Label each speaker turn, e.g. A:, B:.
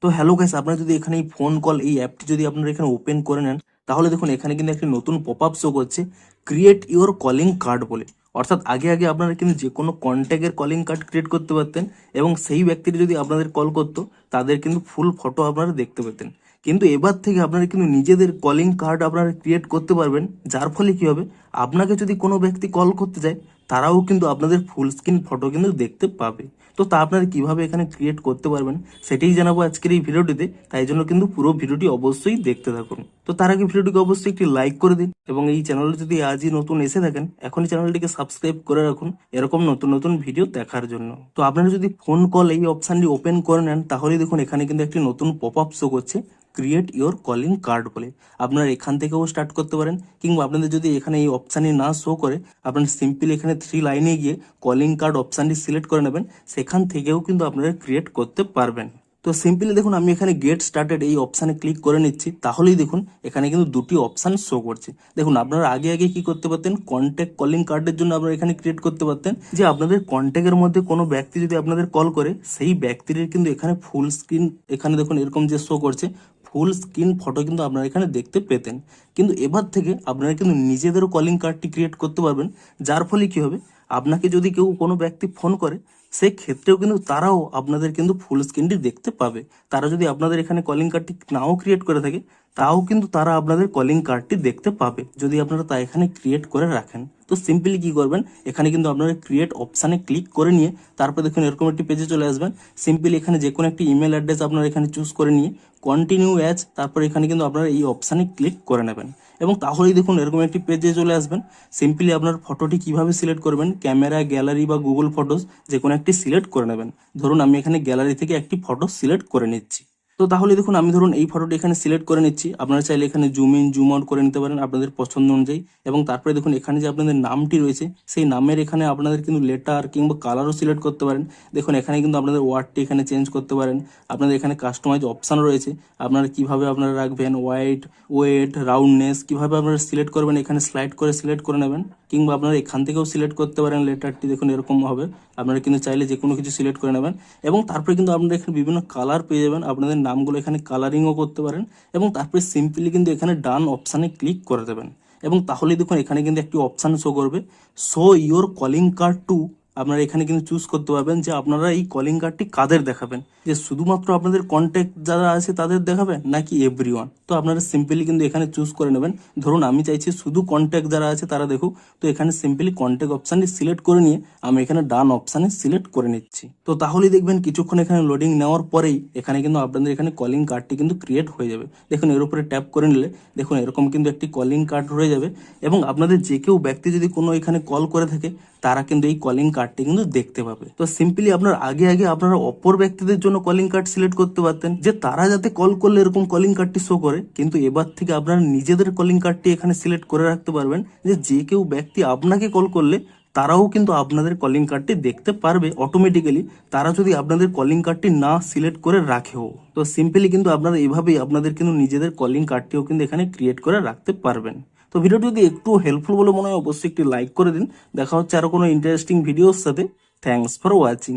A: তো hello guys, আপনারা যদি এখানে এই ফোন কল এই অ্যাপটি যদি আপনারা এখানে ওপেন করে নেন, তাহলে দেখুন এখানে কিন্তু একটি নতুন পপ আপ শো করছে, ক্রিয়েট ইওর কলিং কার্ড বলে। অর্থাৎ আগে আগে আপনারা কিন্তু যে কোনো কন্ট্যাক্টের কলিং কার্ড ক্রিয়েট করতে পারতেন এবং সেই ব্যক্তিটি যদি আপনাদের কল করতো তাদের কিন্তু ফুল ফটো আপনারা দেখতে পেতেন। কিন্তু এবার থেকে আপনারা কিন্তু নিজেদের কলিং কার্ড আপনারা ক্রিয়েট করতে পারবেন, যার ফলে কি হবে, আপনাকে যদি কোনো ব্যক্তি কল করতে যায় তারাও কিন্তু আপনাদের ফুল স্ক্রিন ফটো কিন্তু দেখতে পাবে। তো তা আপনারা কিভাবে এখানে ক্রিয়েট করতে পারবেন সেটাই জানাবো আজকের এই ভিডিওটিতে, তাই জন্য কিন্তু পুরো ভিডিওটি অবশ্যই দেখতে থাকুন। তো তার আগে ভিডিওটিকে অবশ্যই একটি লাইক করে দিন এবং এই চ্যানেলে যদি আজই নতুন এসে থাকেন এখনই চ্যানেলটিকে সাবস্ক্রাইব করে রাখুন এরকম নতুন নতুন ভিডিও দেখার জন্য। তো আপনারা যদি ফোন কল এই অপশনটি ওপেন করে নেন তাহলে দেখুন এখানে কিন্তু একটি নতুন পপ আপ শো করছে, ক্রিয়েট ইওর কলিং কার্ড বলে। আপনারা এখান থেকেও স্টার্ট করতে পারেন, কিংবা আপনাদের যদি এখানে এই অপশানটি না শো করে আপনারা সিম্পলি এখানে 3 লাইনে গিয়ে কলিং কার্ড অপশানটি সিলেক্ট করে নেবেন, সেখান থেকেও কিন্তু আপনারা ক্রিয়েট করতে পারবেন। তো সিম্পলি দেখুন আমি এখানে গেট স্টার্টেড এই অপশানে ক্লিক করে নিচ্ছি, তাহলেই দেখুন এখানে কিন্তু দুটি অপশান শো করছে। দেখুন আপনারা আগে আগে কি করতে পারতেন, কন্ট্যাক্ট কলিং কার্ডের জন্য আপনারা এখানে ক্রিয়েট করতে পারতেন যে আপনাদের কন্ট্যাক্টের মধ্যে কোনো ব্যক্তি যদি আপনাদের কল করে সেই ব্যক্তির কিন্তু এখানে ফুল স্ক্রিন, এখানে দেখুন এরকম যে শো করছে ফুল স্ক্রিন ফটো কিন্তু আপনারা এখানে দেখতে পেতেন। কিন্তু এবার থেকে আপনারা কিন্তু নিজেদেরও কলিং কার্ডটি ক্রিয়েট করতে পারবেন, যার ফলে কি হবে, আপনাকে যদি কেউ কোনো ব্যক্তি ফোন করে সেই ক্ষেত্রেও কিন্তু তারাও আপনাদের কিন্তু ফুল স্ক্রিনটি দেখতে পাবে। তারা যদি আপনাদের এখানে কলিং কার্ডটি নাও ক্রিয়েট করে থাকে তাও কিন্তু তারা আপনাদের কলিং কার্ডটি দেখতে পাবে যদি আপনারা তা এখানে ক্রিয়েট করে রাখেন। তো সিম্পলি কি করবেন, এখানে কিন্তু আপনারা ক্রিয়েট অপশানে ক্লিক করে নিয়ে তারপর দেখুন এরকম একটি পেজে চলে আসবেন। সিম্পলি এখানে যে কোনো একটি ইমেল অ্যাড্রেস আপনারা এখানে চুজ করে নিয়ে কন্টিনিউ অ্যাজ, তারপর এখানে কিন্তু আপনারা এই অপশানে ক্লিক করে নেবেন এবং তাহলেই দেখুন এরকম একটি পেজে চলে আসবেন। সিম্পলি আপনার ফটোটি কিভাবে সিলেক্ট করবেন, ক্যামেরা, গ্যালারি বা গুগল ফটোস যে কোনো একটি সিলেক্ট করে নেবেন। ধরুন আমি এখানে গ্যালারি থেকে একটি ফটো সিলেক্ট করে নিচ্ছি। তো তাহলে দেখুন আমি ধরুন এই ফটোটি এখানে সিলেক্ট করে নিচ্ছি, আপনারা চাইলে এখানে জুম ইন জুম আউট করে নিতে পারেন আপনাদের পছন্দ অনুযায়ী। এবং তারপরে দেখুন এখানে যে আপনাদের নামটি রয়েছে সেই নামের এখানে আপনাদের কিন্তু লেটার কিংবা কালারও সিলেক্ট করতে পারেন। দেখুন এখানে কিন্তু আপনাদের ওয়ার্ডটি এখানে চেঞ্জ করতে পারেন। আপনাদের এখানে কাস্টমাইজ অপশান রয়েছে, আপনারা কিভাবে আপনারা রাখবেন, ওয়াইট, ওয়েট, রাউন্ডনেস কিভাবে আপনারা সিলেক্ট করবেন, এখানে স্লাইড করে সিলেক্ট করে নেবেন। কিংবা আপনারা এখান থেকেও সিলেক্ট করতে পারেন লেটারটি, দেখুন এরকম হবে। আপনারা কিন্তু চাইলে যে কোনো কিছু সিলেক্ট করে নেবেন এবং তারপরে কিন্তু আপনারা এখানে বিভিন্ন কালার পেয়ে যাবেন, আপনাদের নামগুলো এখানে কালারিংও করতে পারেন এবং তারপরে সিম্পলি কিন্তু এখানে ডান অপশানে ক্লিক করে দেবেন এবং তাহলে দেখুন এখানে কিন্তু একটি অপশান শো করবে, show your calling card too. আপনারা এখানে কিন্তু চুজ করতে পারবেন যে আপনারা এই কলিং কার্ডটি কাদের দেখাবেন, যে শুধুমাত্র আপনাদের কন্ট্যাক্ট যারা আছে তাদের দেখাবেন নাকি এভরিওয়ান। তো আপনারা সিম্পলি কিন্তু এখানে চুজ করে নেবেন। ধরুন আমি চাইছি শুধু কন্ট্যাক্ট যারা আছে তারা দেখুক, তো এখানে সিম্পলি কন্ট্যাক্ট অপশানটি সিলেক্ট করে নিয়ে আমি এখানে ডান অপশানে সিলেক্ট করে নিচ্ছি। তো তাহলেই দেখবেন কিছুক্ষণ এখানে লোডিং নেওয়ার পরেই এখানে কিন্তু আপনাদের এখানে কলিং কার্ডটি কিন্তু ক্রিয়েট হয়ে যাবে। দেখুন এর উপরে ট্যাপ করে নিলে দেখুন এরকম কিন্তু একটি কলিং কার্ড হয়ে যাবে এবং আপনাদের যে কেউ ব্যক্তি যদি কোনো এখানে কল করে থাকে তারা কিন্তু এই কলিং কার্ডটি কিন্তু দেখতে পাবে। তো সিম্পলি আপনার আগে আগে আপনারা অপর ব্যক্তিদের জন্য কলিং কার্ড সিলেক্ট করতে পারতেন যে তারা যাতে কল করলে এরকম কলিং কার্ডটি শো করে, কিন্তু এবার থেকে আপনারা নিজেদের কলিং কার্ডটি এখানে সিলেক্ট করে রাখতে পারবেন যে যে কেউ ব্যক্তি আপনাকে কল করলে তারাও কিন্তু আপনাদের কলিং কার্ডটি দেখতে পারবে অটোমেটিক্যালি, তারা যদি আপনাদের কলিং কার্ডটি না সিলেক্ট করে রাখেও। তো সিম্পলি কিন্তু আপনারা এভাবেই আপনাদের কিন্তু নিজেদের কলিং কার্ডটিও কিন্তু এখানে ক্রিয়েট করে রাখতে পারবেন। তো ভিডিওটি যদি একটু হেল্পফুল বলে মনে হয় অবশ্যই একটি লাইক করে দিন। দেখা হচ্ছে আরো কোনো ইন্টারেস্টিং ভিডিওর সাথে। Thanks for watching.